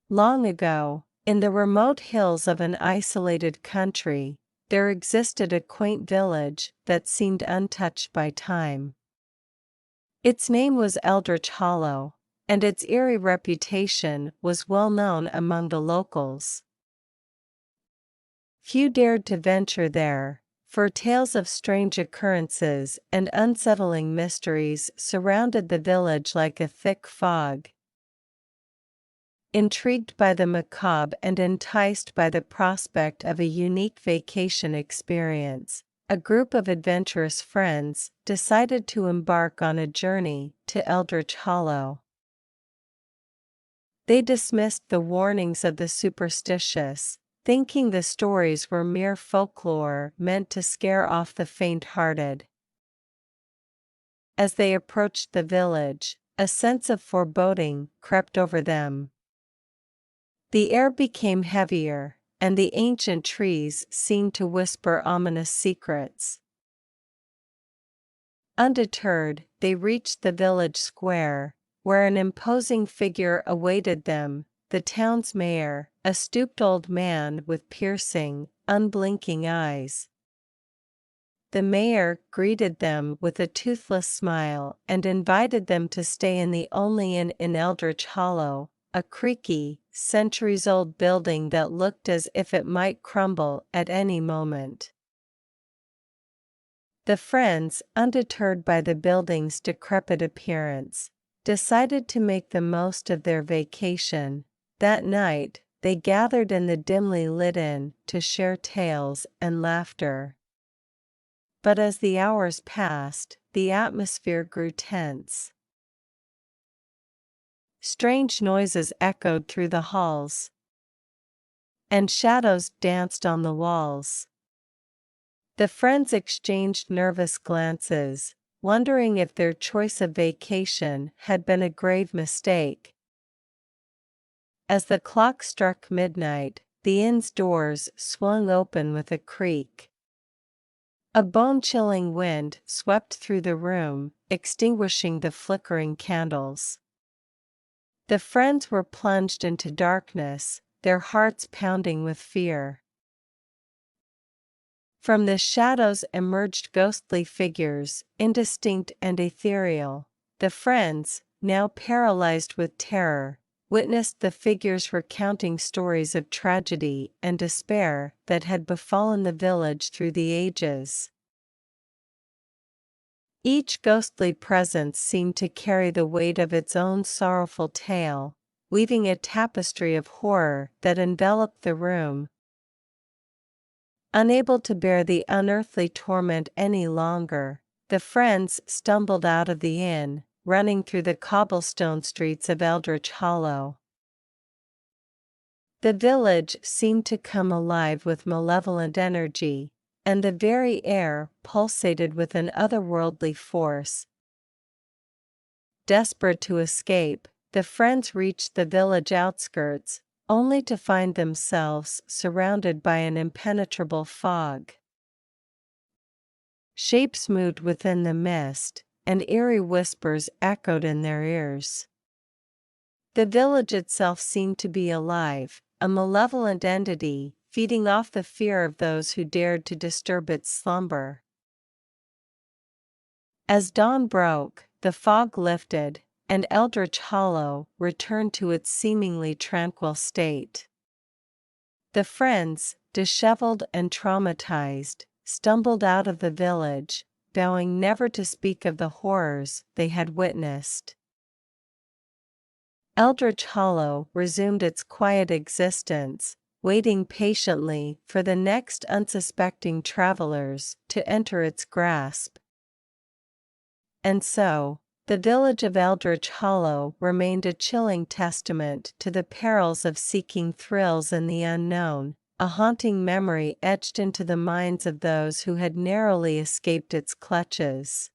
Long ago, in the remote hills of an isolated country, there existed a quaint village that seemed untouched by time. Its name was Eldritch Hollow, and its eerie reputation was well known among the locals. Few dared to venture there, for tales of strange occurrences and unsettling mysteries surrounded the village like a thick fog. Intrigued by the macabre and enticed by the prospect of a unique vacation experience, a group of adventurous friends decided to embark on a journey to Eldritch Hollow. They dismissed the warnings of the superstitious, thinking the stories were mere folklore meant to scare off the faint-hearted. As they approached the village, a sense of foreboding crept over them. The air became heavier, and the ancient trees seemed to whisper ominous secrets. Undeterred, they reached the village square, where an imposing figure awaited them, the town's mayor, a stooped old man with piercing, unblinking eyes. The mayor greeted them with a toothless smile and invited them to stay in the only inn in Eldritch Hollow, a creaky, centuries-old building that looked as if it might crumble at any moment. The friends, undeterred by the building's decrepit appearance, decided to make the most of their vacation. That night, they gathered in the dimly lit inn to share tales and laughter. But as the hours passed, the atmosphere grew tense. Strange noises echoed through the halls, and shadows danced on the walls. The friends exchanged nervous glances, wondering if their choice of vacation had been a grave mistake. As the clock struck midnight, the inn's doors swung open with a creak. A bone-chilling wind swept through the room, extinguishing the flickering candles. The friends were plunged into darkness, their hearts pounding with fear. From the shadows emerged ghostly figures, indistinct and ethereal. The friends, now paralyzed with terror, witnessed the figures recounting stories of tragedy and despair that had befallen the village through the ages. Each ghostly presence seemed to carry the weight of its own sorrowful tale, weaving a tapestry of horror that enveloped the room. Unable to bear the unearthly torment any longer, the friends stumbled out of the inn, running through the cobblestone streets of Eldritch Hollow. The village seemed to come alive with malevolent energy, and the very air pulsated with an otherworldly force. Desperate to escape, the friends reached the village outskirts, only to find themselves surrounded by an impenetrable fog. Shapes moved within the mist, and eerie whispers echoed in their ears. The village itself seemed to be alive, a malevolent entity, feeding off the fear of those who dared to disturb its slumber. As dawn broke, the fog lifted, and Eldritch Hollow returned to its seemingly tranquil state. The friends, disheveled and traumatized, stumbled out of the village, vowing never to speak of the horrors they had witnessed. Eldritch Hollow resumed its quiet existence, waiting patiently for the next unsuspecting travelers to enter its grasp. And so, the village of Eldritch Hollow remained a chilling testament to the perils of seeking thrills in the unknown, a haunting memory etched into the minds of those who had narrowly escaped its clutches.